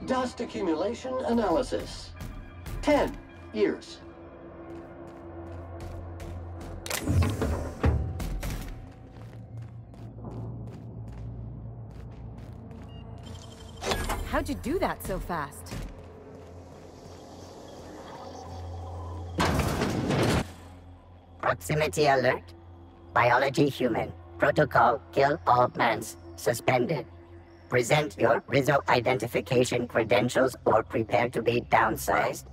Dust accumulation analysis. 10 years. How'd you do that so fast? Proximity alert. Biology human. Protocol kill all plants. Suspended. Present your Rizzo identification credentials or prepare to be downsized.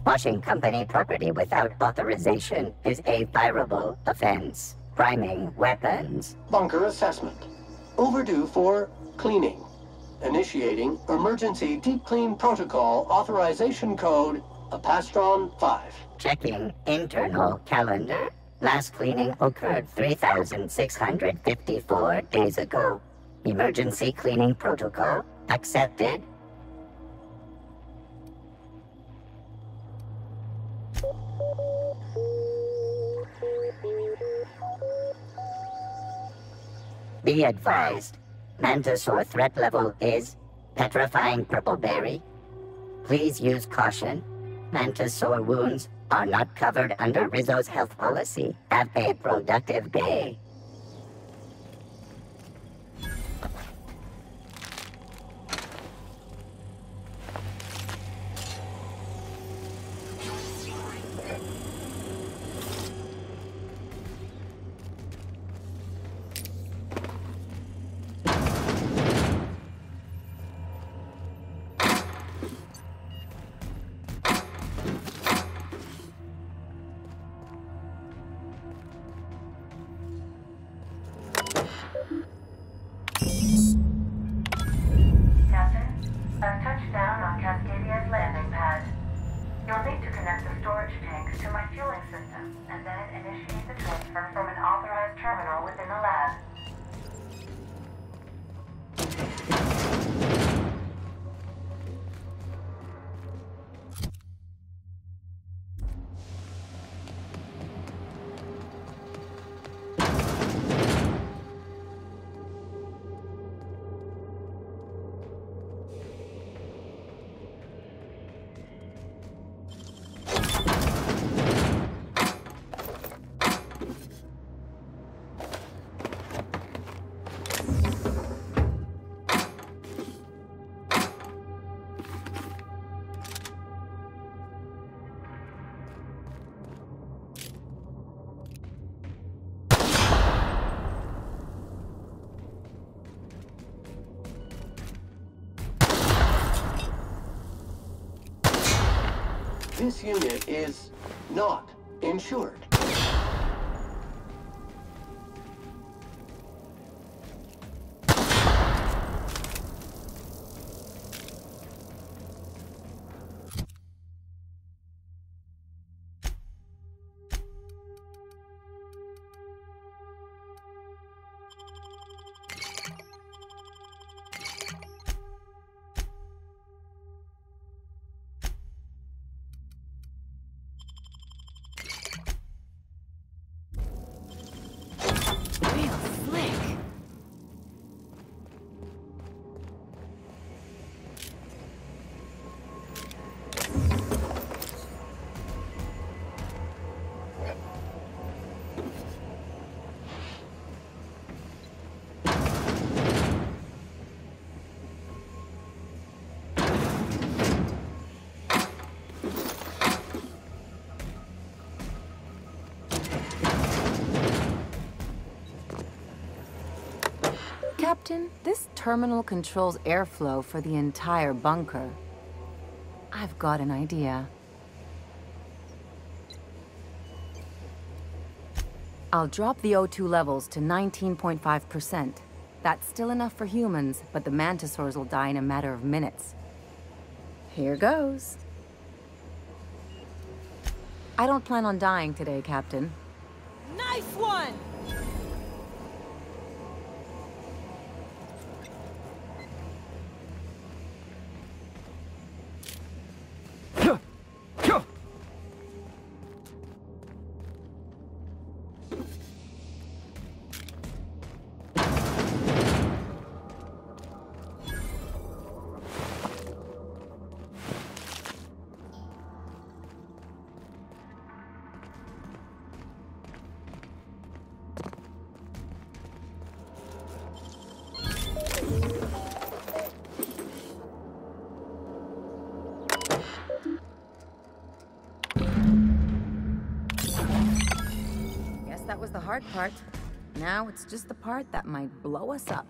Washing company property without authorization is a fireable offense. Priming weapons. Bunker assessment. Overdue for cleaning. Initiating emergency deep clean protocol authorization code Apastron 5. Checking internal calendar. Last cleaning occurred 3,654 days ago. Emergency cleaning protocol accepted. Be advised, Mantisaur threat level is petrifying purpleberry. Please use caution. Mantisaur wounds are not covered under Rizzo's health policy. Have a productive day. I've touched down on Cascadia's landing pad. You'll need to connect the storage tanks to my fueling system, and then initiate the transfer from an authorized terminal within the lab. This unit is not insured. Captain, this terminal controls airflow for the entire bunker. I've got an idea. I'll drop the O2 levels to 19.5%. That's still enough for humans, but the mantisaurs will die in a matter of minutes. Here goes. I don't plan on dying today, Captain. Nice one! Guess that was the hard part. Now it's just the part that might blow us up.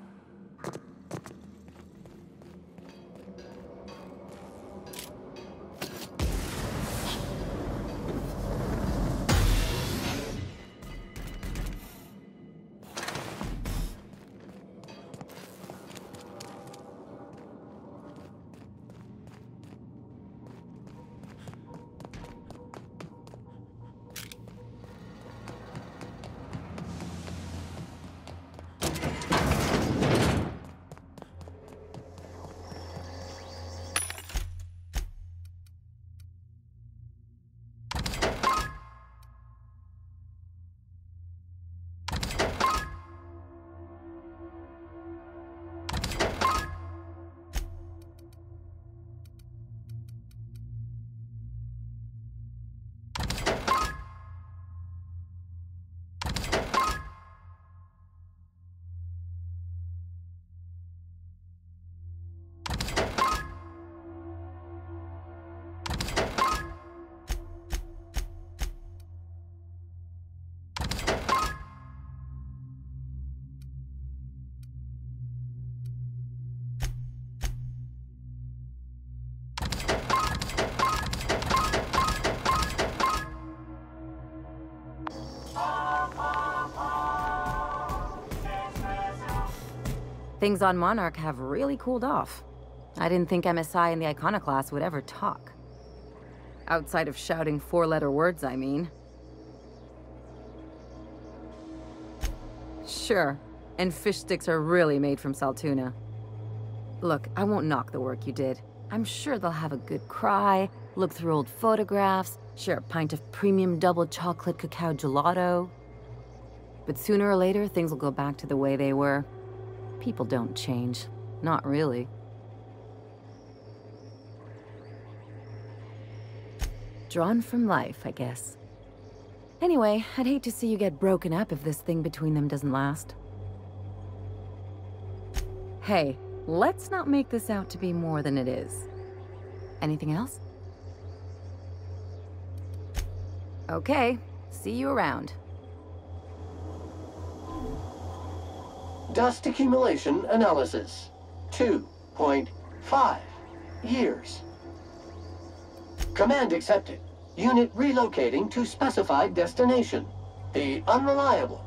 Things on Monarch have really cooled off. I didn't think MSI and the Iconoclast would ever talk. Outside of shouting four-letter words, I mean. Sure, and fish sticks are really made from Saltuna. Look, I won't knock the work you did. I'm sure they'll have a good cry, look through old photographs, share a pint of premium double chocolate cacao gelato. But sooner or later, things will go back to the way they were. People don't change. Not really. Drawn from life, I guess. Anyway, I'd hate to see you get broken up if this thing between them doesn't last. Hey, let's not make this out to be more than it is. Anything else? Okay, see you around. Dust accumulation analysis. 2.5 years. Command accepted. Unit relocating to specified destination. The unreliable.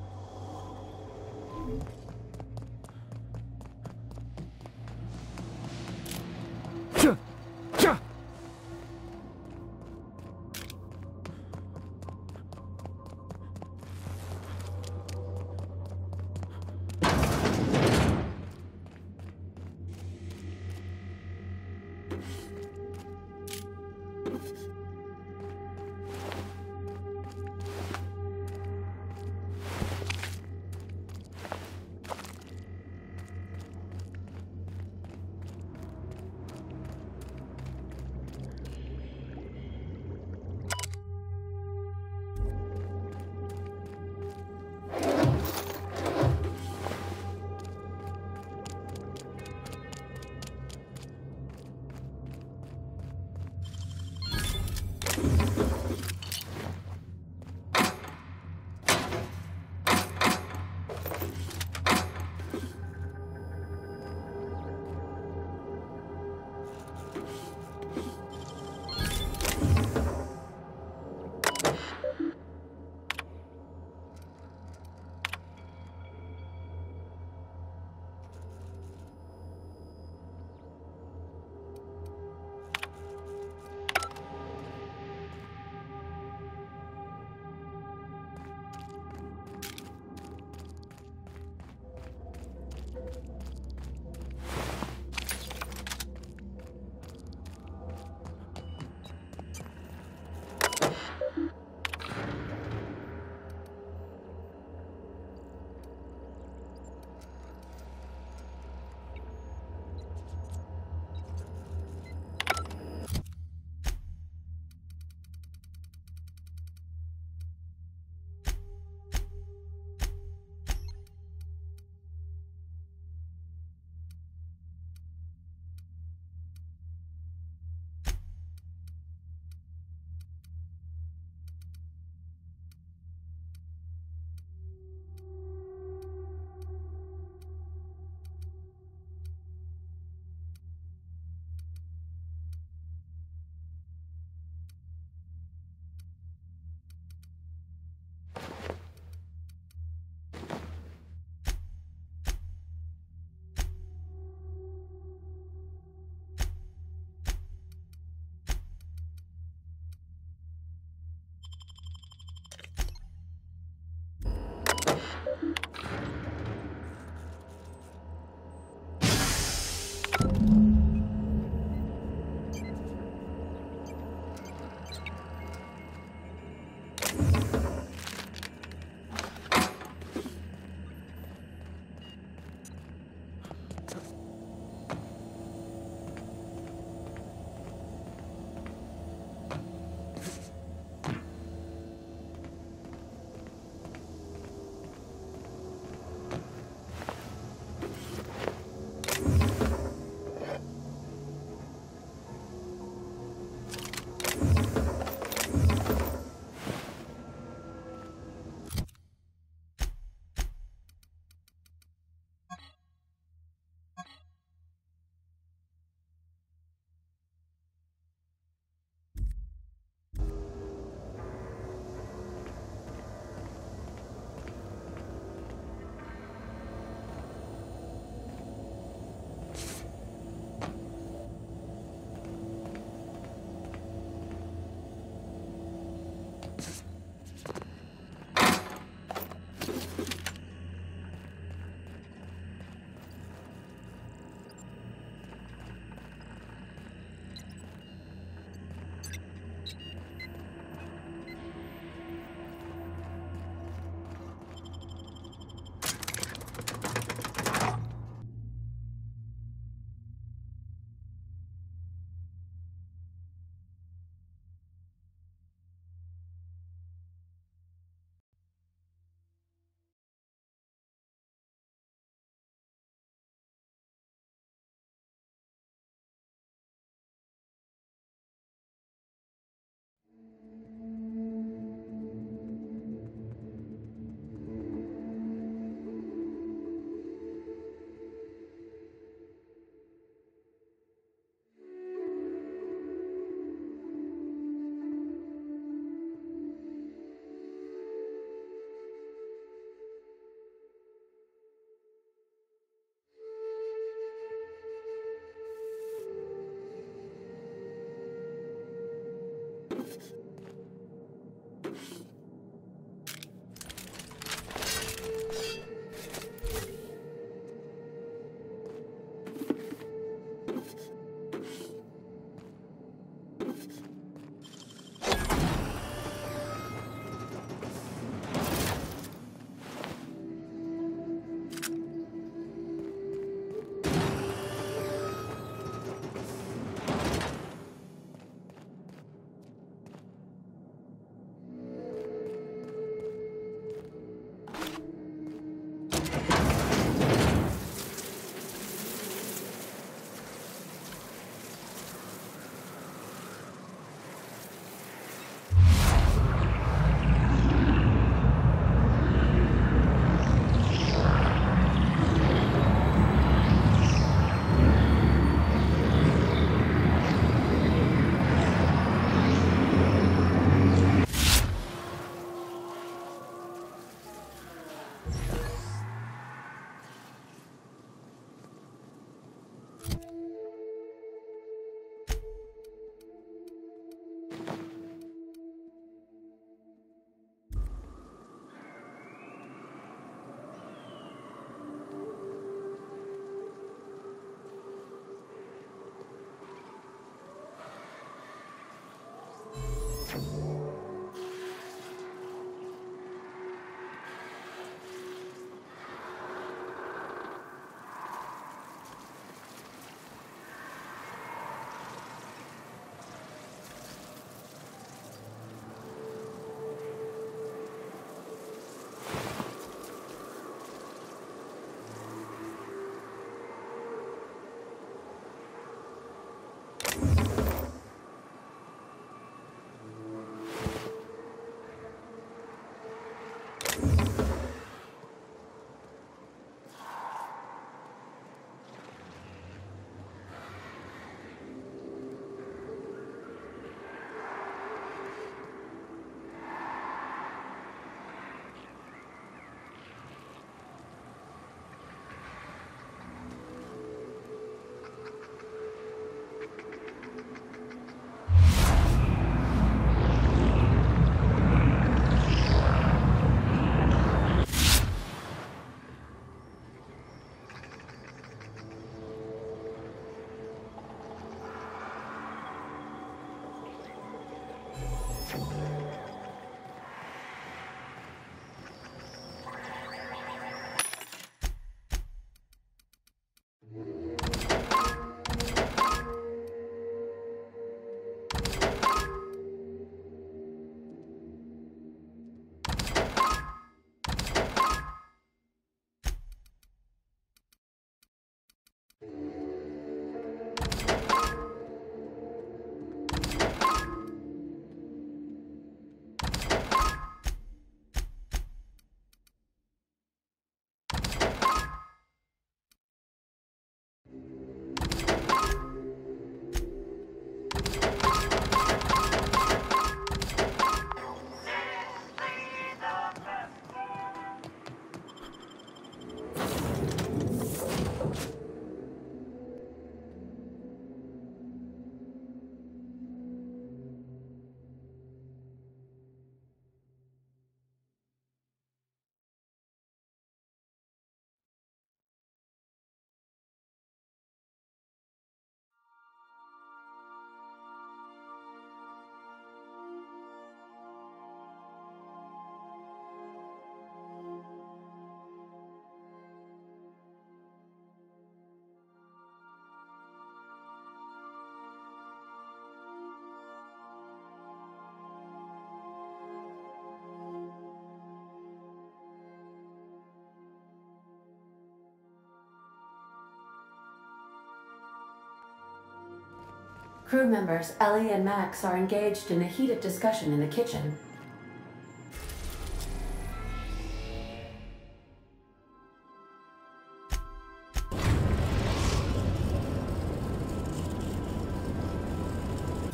Crew members Ellie and Max are engaged in a heated discussion in the kitchen.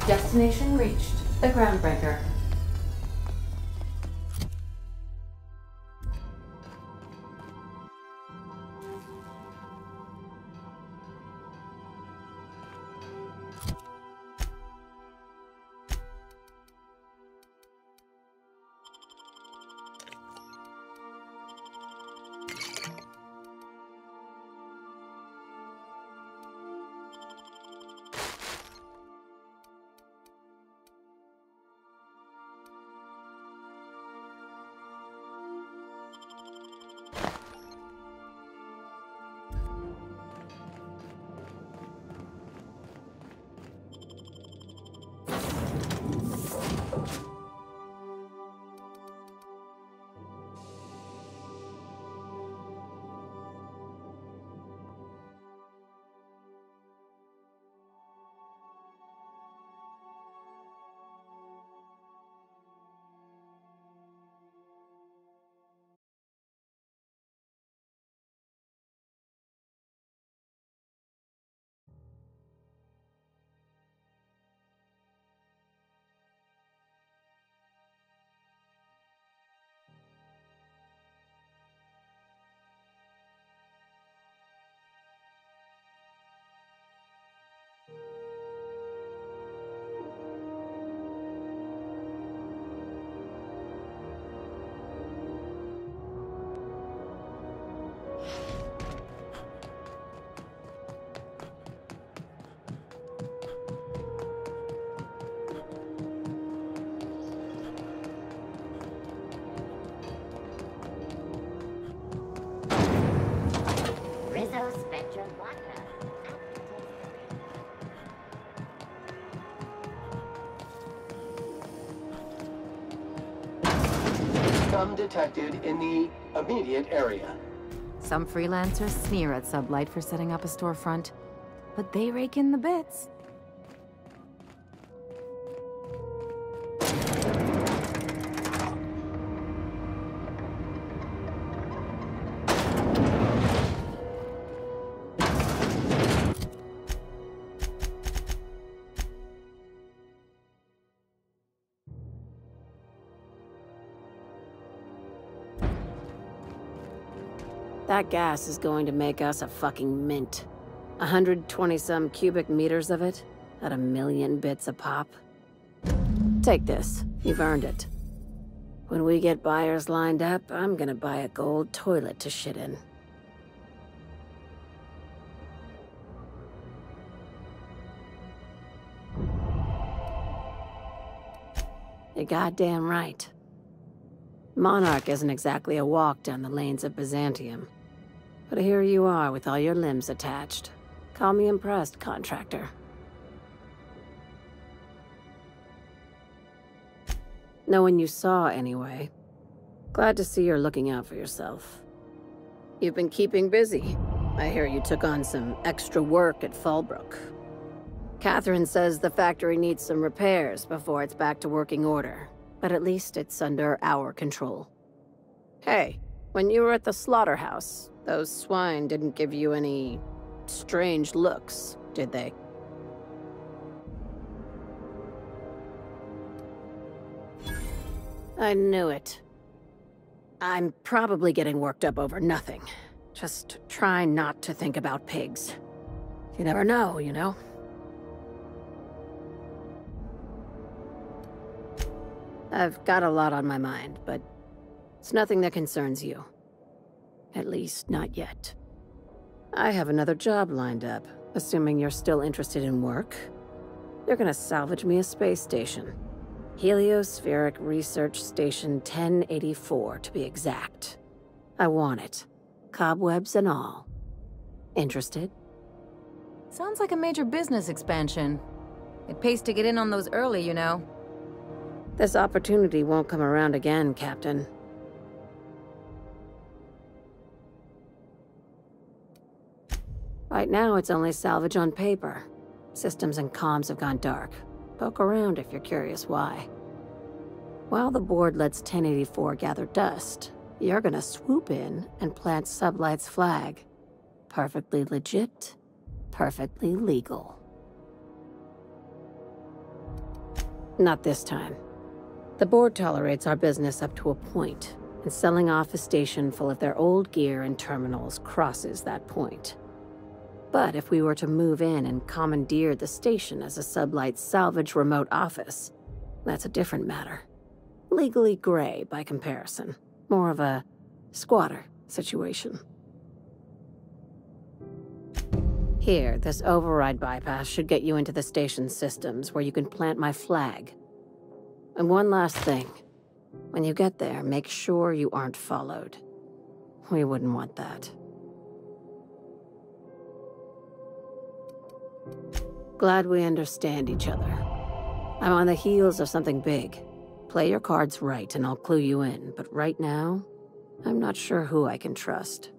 Destination reached. The Groundbreaker. Scum detected in the immediate area. Some freelancers sneer at Sublight for setting up a storefront, but they rake in the bits. That gas is going to make us a fucking mint. 120-some cubic meters of it, at 1,000,000 bits a pop. Take this. You've earned it. When we get buyers lined up, I'm gonna buy a gold toilet to shit in. You're goddamn right. Monarch isn't exactly a walk down the lanes of Byzantium. But here you are with all your limbs attached. Call me impressed, contractor. No one you saw, anyway. Glad to see you're looking out for yourself. You've been keeping busy. I hear you took on some extra work at Fallbrook. Catherine says the factory needs some repairs before it's back to working order. But at least it's under our control. Hey, when you were at the slaughterhouse, those swine didn't give you any strange looks, did they? I knew it. I'm probably getting worked up over nothing. Just try not to think about pigs. You never know, you know? I've got a lot on my mind, but it's nothing that concerns you. At least, not yet. I have another job lined up, assuming you're still interested in work. They're gonna salvage me a space station. Heliospheric Research Station 1084, to be exact. I want it. Cobwebs and all. Interested? Sounds like a major business expansion. It pays to get in on those early, you know. This opportunity won't come around again, Captain. Right now, it's only salvage on paper. Systems and comms have gone dark. Poke around if you're curious why. While the board lets 1084 gather dust, you're gonna swoop in and plant Sublight's flag. Perfectly legit, perfectly legal. Not this time. The board tolerates our business up to a point, and selling off a station full of their old gear and terminals crosses that point. But if we were to move in and commandeer the station as a Sublight salvage remote office, that's a different matter. Legally gray by comparison. More of a squatter situation. Here, this override bypass should get you into the station's systems where you can plant my flag. And one last thing. When you get there, make sure you aren't followed. We wouldn't want that. Glad we understand each other. I'm on the heels of something big. Play your cards right and I'll clue you in, but right now, I'm not sure who I can trust.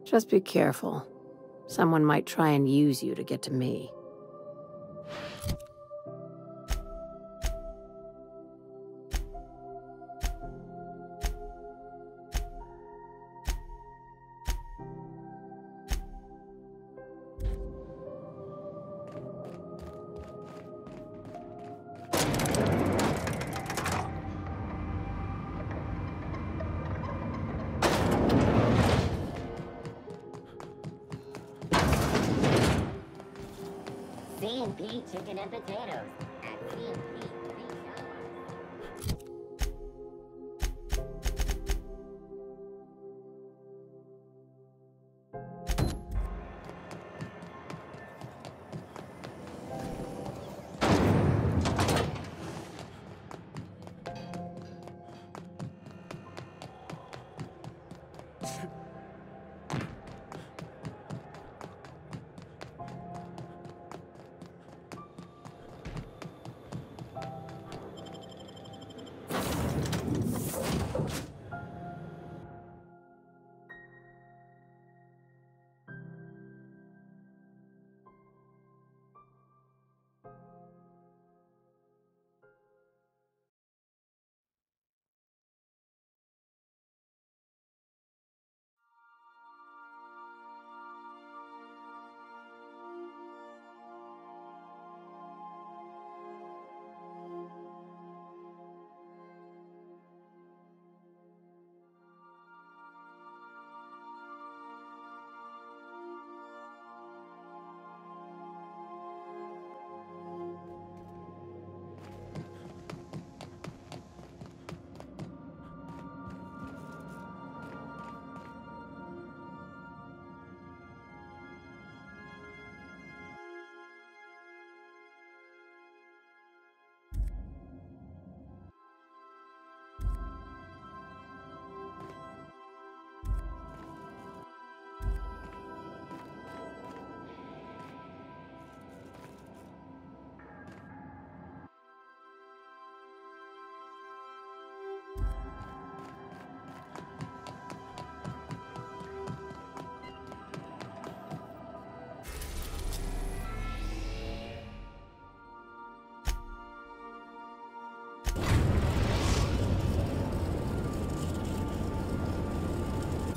Just be careful. Someone might try and use you to get to me. C&P chicken and potatoes at C&P $3.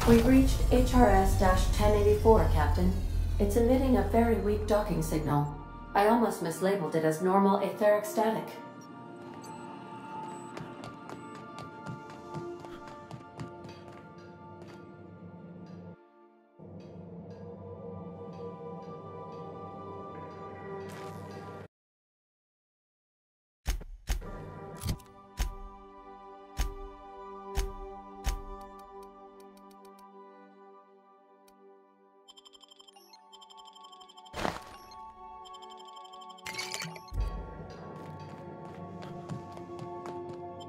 We've reached HRS-1084, Captain. It's emitting a very weak docking signal. I almost mislabeled it as normal etheric static.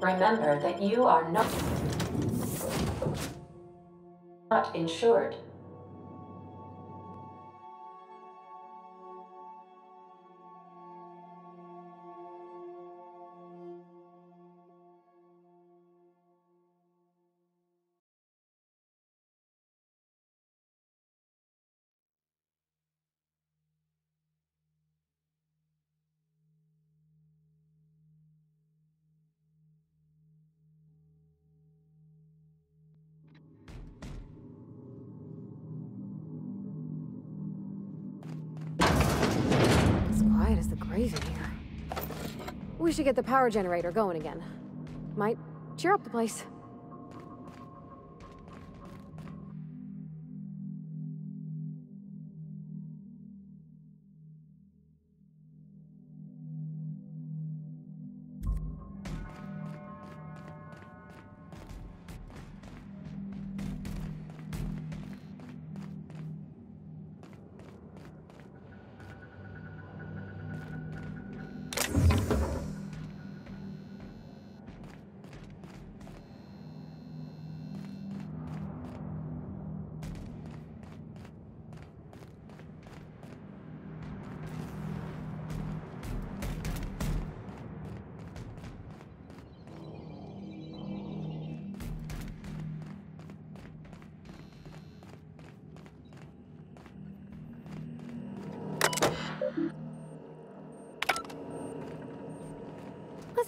Remember that you are not insured. as the grave in here. We should get the power generator going again. Might cheer up the place.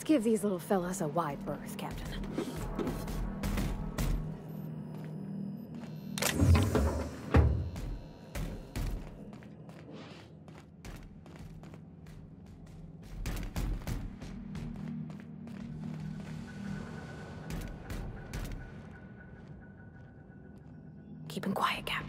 Let's give these little fellas a wide berth, Captain. Keep him quiet, Cap.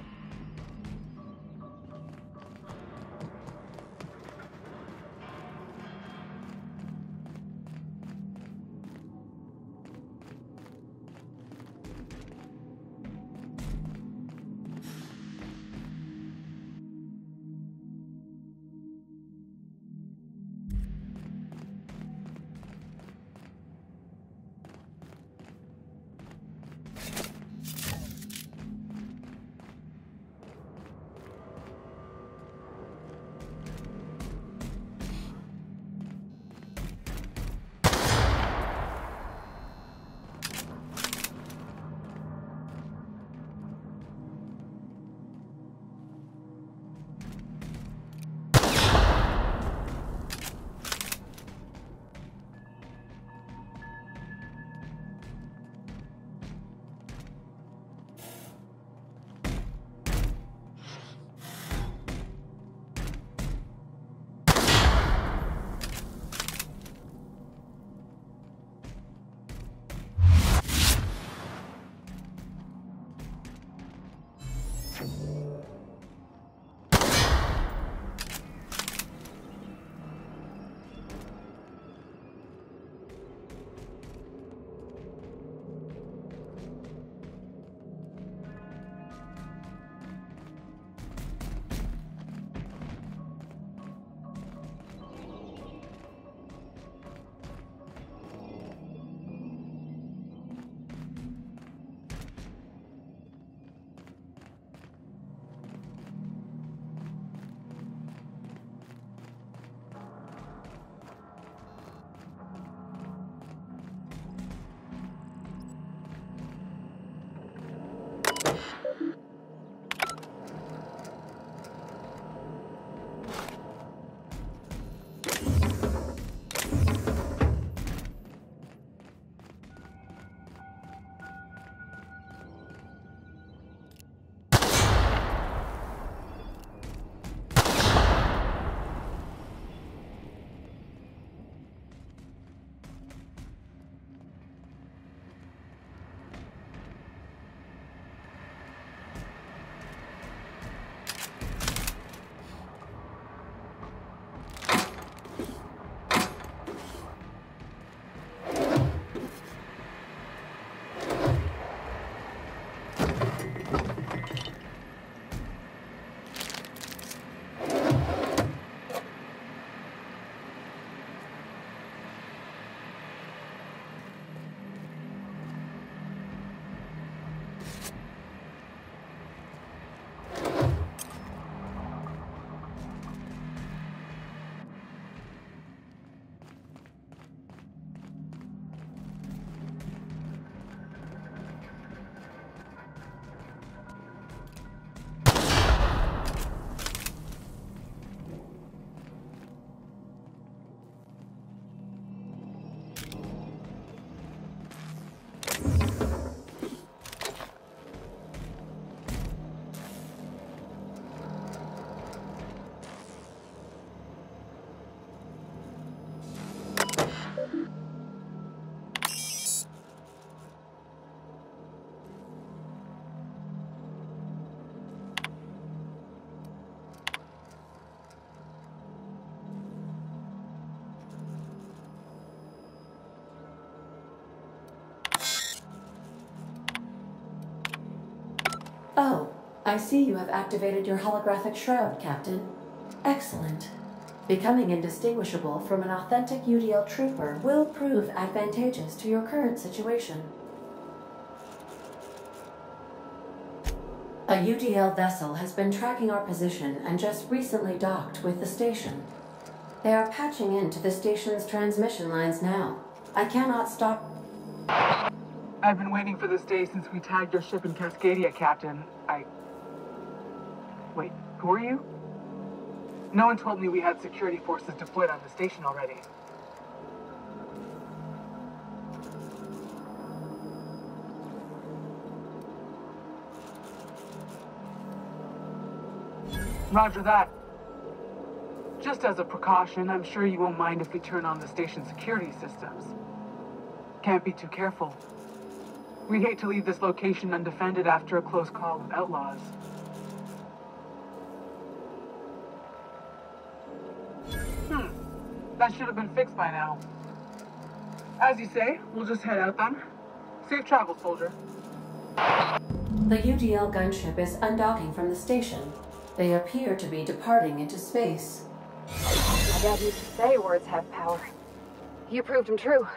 Oh, I see you have activated your holographic shroud, Captain. Excellent. Becoming indistinguishable from an authentic UDL trooper will prove advantageous to your current situation. A UDL vessel has been tracking our position and just recently docked with the station. They are patching into the station's transmission lines now. I cannot stop. I've been waiting for this day since we tagged your ship in Cascadia, Captain. Wait, who are you? No one told me we had security forces deployed on the station already. Roger that. Just as a precaution, I'm sure you won't mind if we turn on the station security systems. Can't be too careful. We'd hate to leave this location undefended after a close call with outlaws. That should have been fixed by now. As you say, we'll just head out then. Safe travel, soldier. The UDL gunship is undocking from the station. They appear to be departing into space. My dad used to say words have power. You proved them true.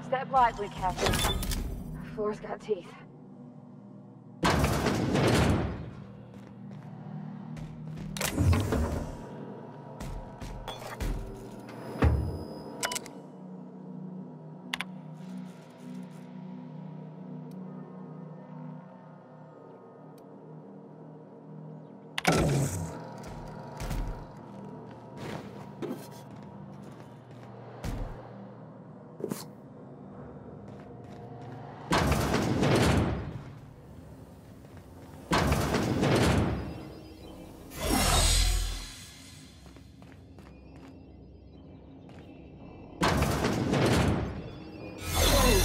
Step lightly, Captain. The floor's got teeth.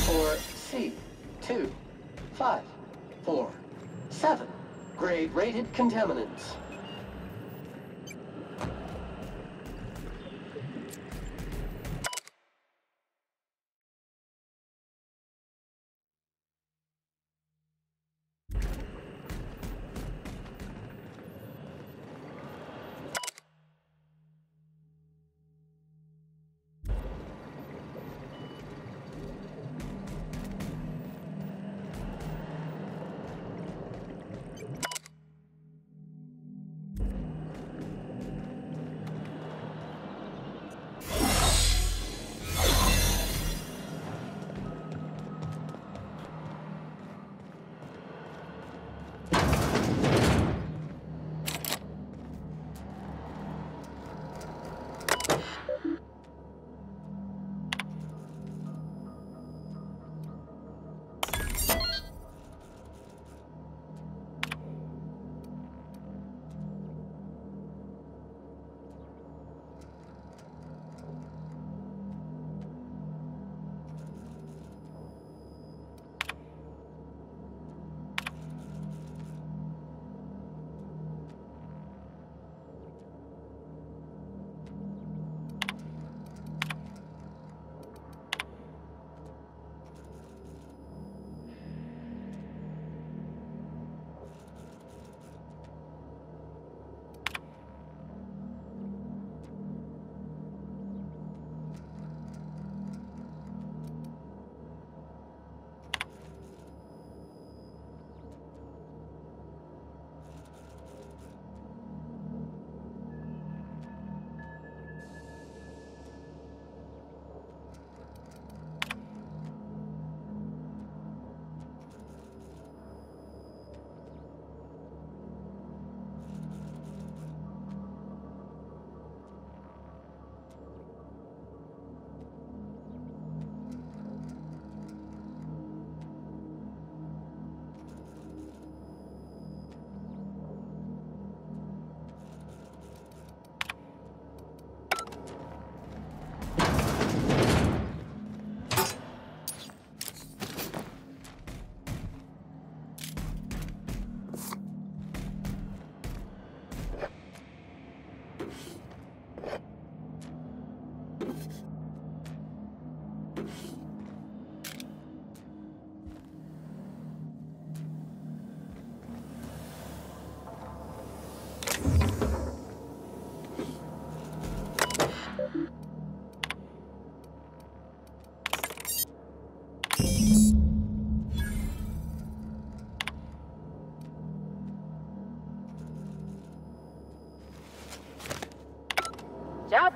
For C-2-5-4-7. Grade rated contaminants.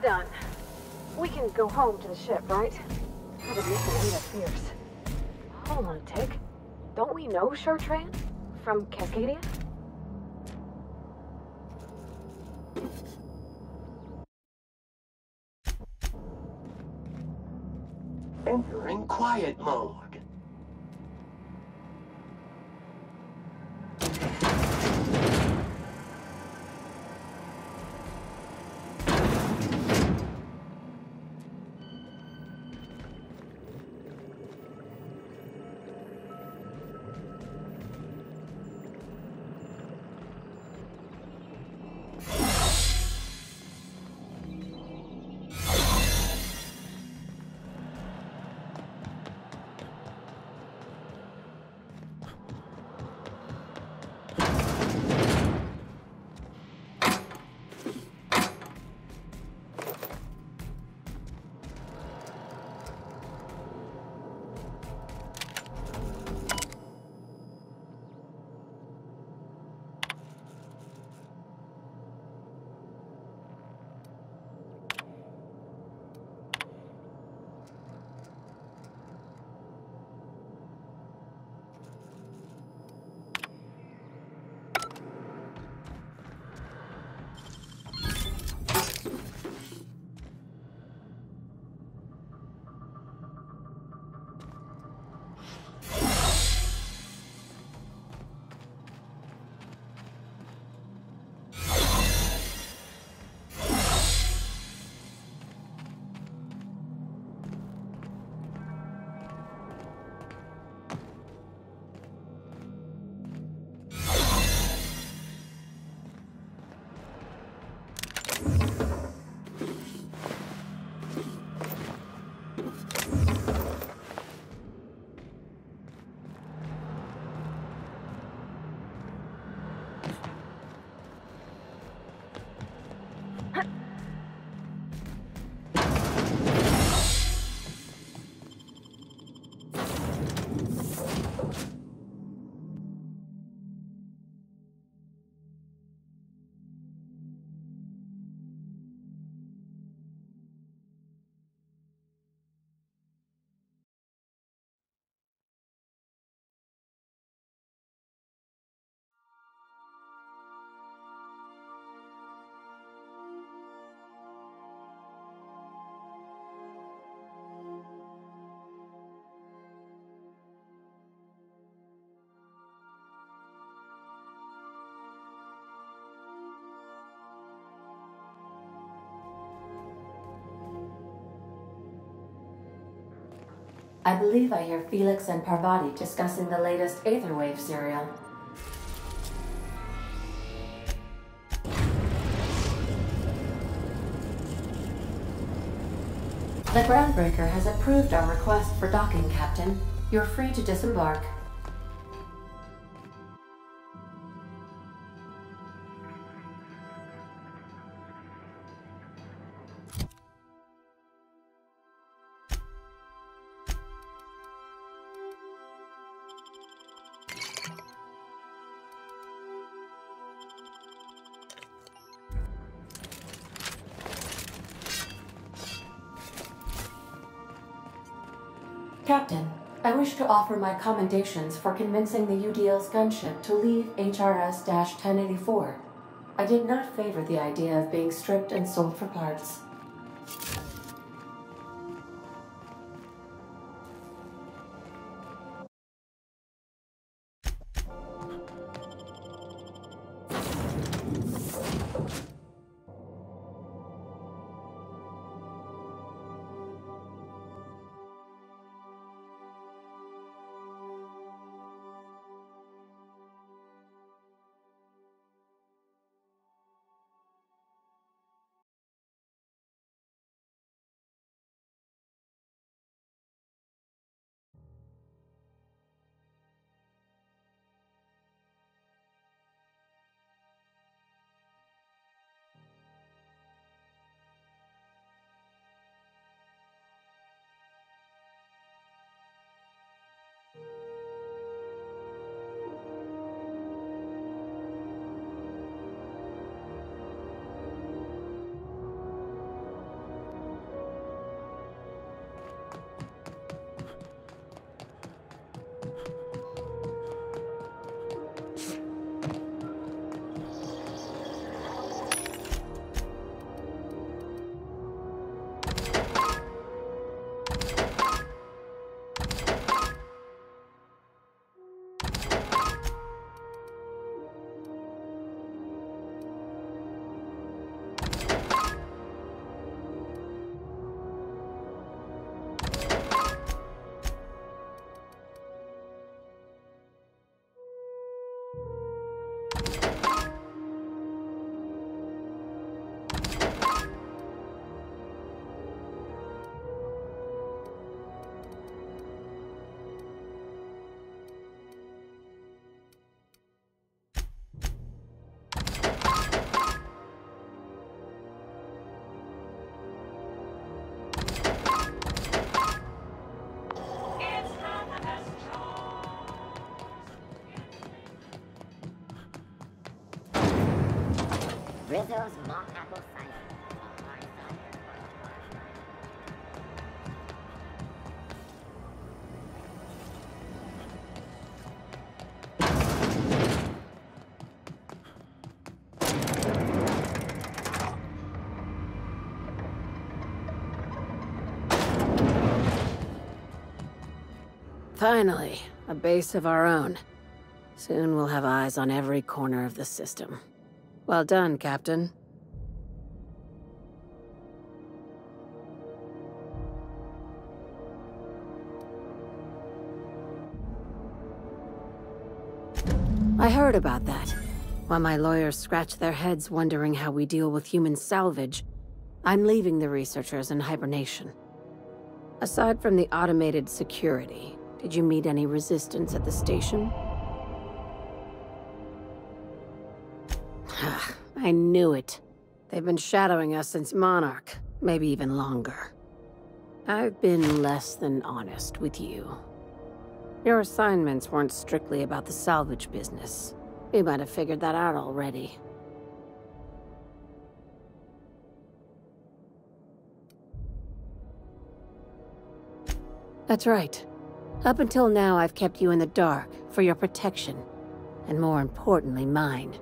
done. We can go home to the ship, right? Probably missing Ada Fierce. Hold on a tick. Don't we know Chartran? From Cascadia? Entering quiet mode. I believe I hear Felix and Parvati discussing the latest Aetherwave serial. The Groundbreaker has approved our request for docking, Captain. You're free to disembark. Captain, I wish to offer my commendations for convincing the UDL's gunship to leave HRS-1084. I did not favor the idea of being stripped and sold for parts. Rizzo's mock apple cider. Finally, a base of our own. Soon we'll have eyes on every corner of the system. Well done, Captain. I heard about that. While my lawyers scratch their heads wondering how we deal with human salvage, I'm leaving the researchers in hibernation. Aside from the automated security, did you meet any resistance at the station? I knew it. They've been shadowing us since Monarch, maybe even longer. I've been less than honest with you. Your assignments weren't strictly about the salvage business. You might have figured that out already. That's right. Up until now, I've kept you in the dark for your protection, and more importantly, mine.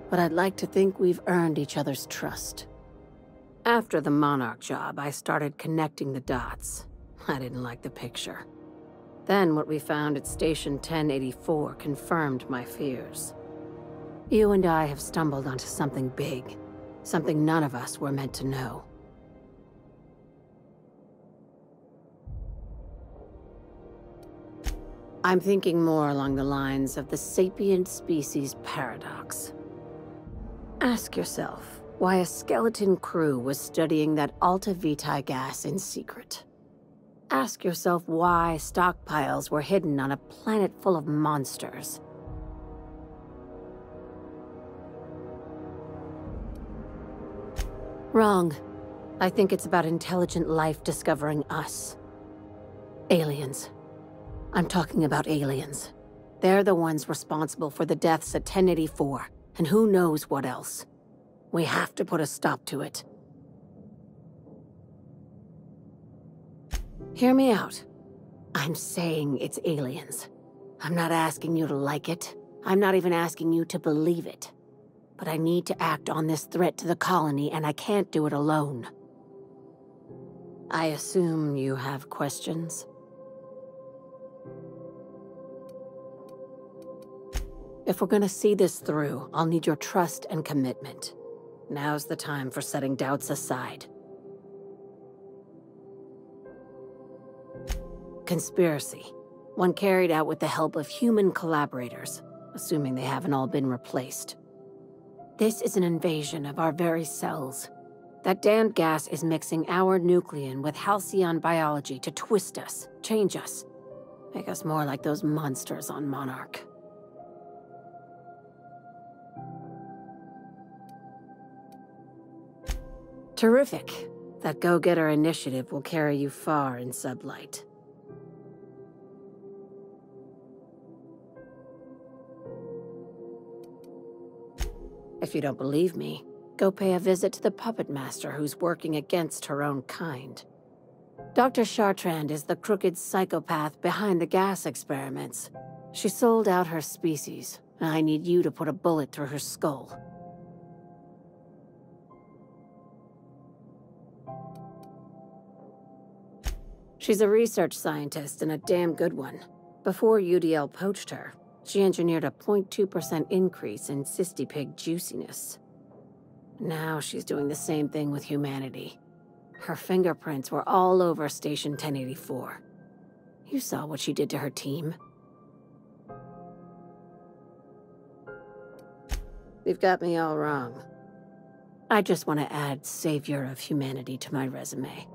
But I'd like to think we've earned each other's trust. After the Monarch job, I started connecting the dots. I didn't like the picture. Then what we found at Station 1084 confirmed my fears. You and I have stumbled onto something big, something none of us were meant to know. I'm thinking more along the lines of the sapient species paradox. Ask yourself why a skeleton crew was studying that Alta Vitae gas in secret. Ask yourself why stockpiles were hidden on a planet full of monsters. Wrong. I think it's about intelligent life discovering us. Aliens. I'm talking about aliens. They're the ones responsible for the deaths at 1084, and who knows what else. We have to put a stop to it. Hear me out. I'm saying it's aliens. I'm not asking you to like it. I'm not even asking you to believe it. But I need to act on this threat to the colony, and I can't do it alone. I assume you have questions? If we're gonna see this through, I'll need your trust and commitment. Now's the time for setting doubts aside. Conspiracy. One carried out with the help of human collaborators, assuming they haven't all been replaced. This is an invasion of our very cells. That damned gas is mixing our nucleon with halcyon biology to twist us, change us, make us more like those monsters on Monarch. Terrific. That go-getter initiative will carry you far in Sublight. If you don't believe me, go pay a visit to the puppet master who's working against her own kind. Dr. Chartrand is the crooked psychopath behind the gas experiments. She sold out her species, and I need you to put a bullet through her skull. She's a research scientist and a damn good one. Before UDL poached her, she engineered a 0.2% increase in cystipig juiciness. Now she's doing the same thing with humanity. Her fingerprints were all over Station 1084. You saw what she did to her team. You've got me all wrong. I just want to add Savior of Humanity to my resume.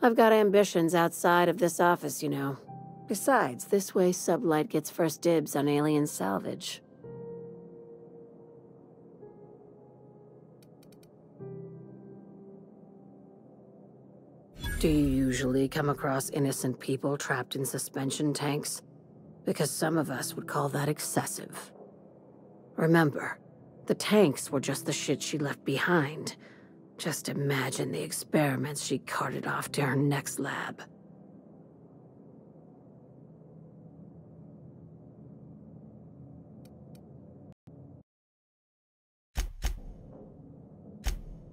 I've got ambitions outside of this office, you know. Besides, this way Sublight gets first dibs on alien salvage. Do you usually come across innocent people trapped in suspension tanks? Because some of us would call that excessive. Remember, The tanks were just the shit she left behind. Just imagine the experiments she carted off to her next lab.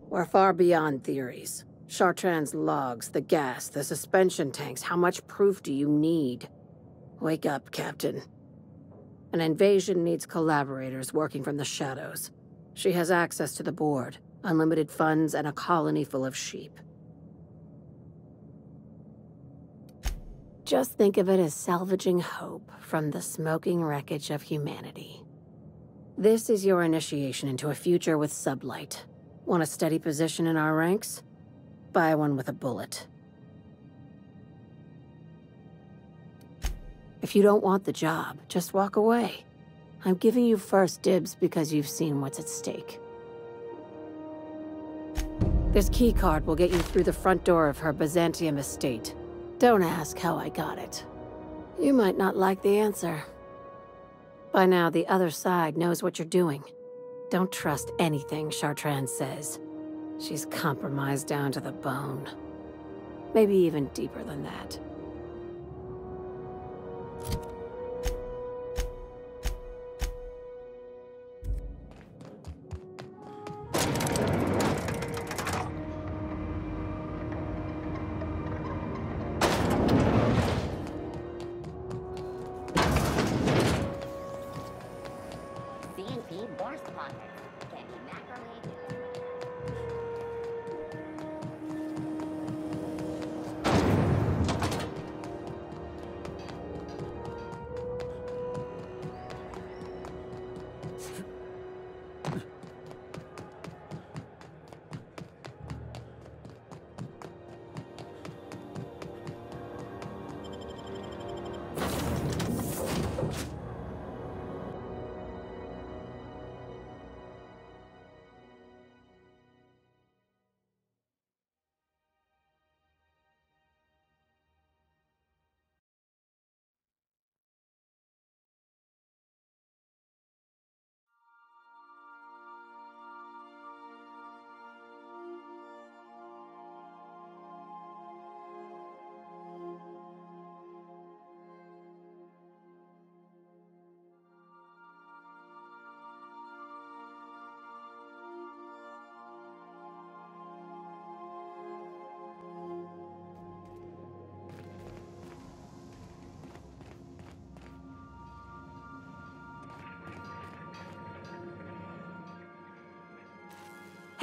We're far beyond theories. Chartrand's logs, the gas, the suspension tanks, how much proof do you need? Wake up, Captain. An invasion needs collaborators working from the shadows. She has access to the board, unlimited funds, and a colony full of sheep. Just think of it as salvaging hope from the smoking wreckage of humanity. This is your initiation into a future with sublight. Want a steady position in our ranks? Buy one with a bullet. If you don't want the job, just walk away. I'm giving you first dibs because you've seen what's at stake. This keycard will get you through the front door of her Byzantium estate. Don't ask how I got it. You might not like the answer. By now, the other side knows what you're doing. Don't trust anything Chartrand says. She's compromised down to the bone. Maybe even deeper than that.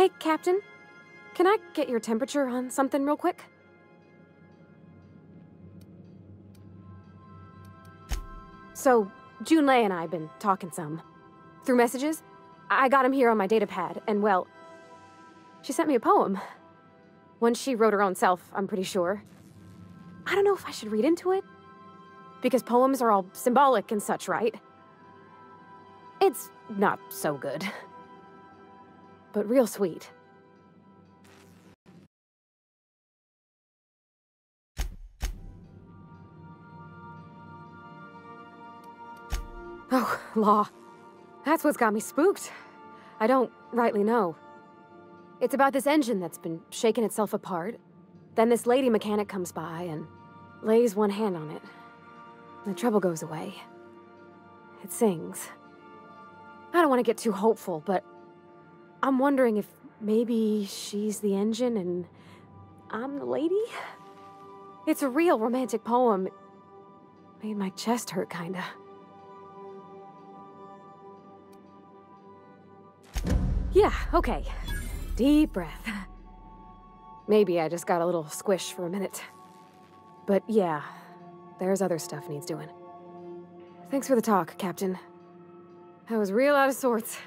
Hey, Captain. Can I get your temperature on something real quick? So, Junlei and I have been talking some. Through messages. I got him here on my datapad, and well, she sent me a poem. One she wrote her own self, I'm pretty sure. I don't know if I should read into it. Because poems are all symbolic and such, right? It's not so good. But real sweet. Oh, law. That's what's got me spooked. I don't rightly know. It's about this engine that's been shaking itself apart. Then this lady mechanic comes by and lays one hand on it. The trouble goes away. It sings. I don't want to get too hopeful, but I'm wondering if maybe she's the engine and I'm the lady? It's a real romantic poem. It made my chest hurt, kinda. Yeah, okay. Deep breath. Maybe I just got a little squish for a minute. But yeah, there's other stuff needs doing. Thanks for the talk, Captain. I was real out of sorts.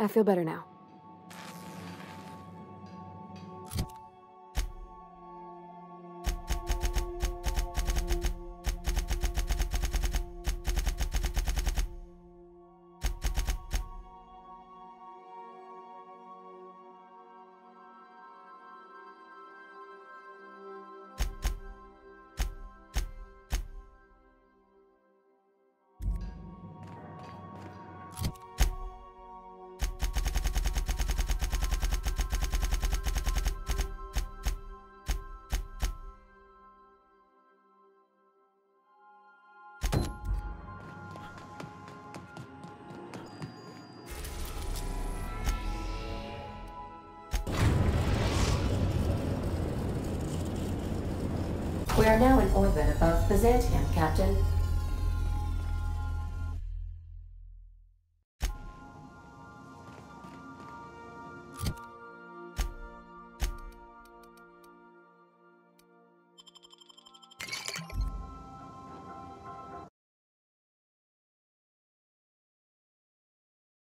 I feel better now. are now in orbit above Byzantium, Captain.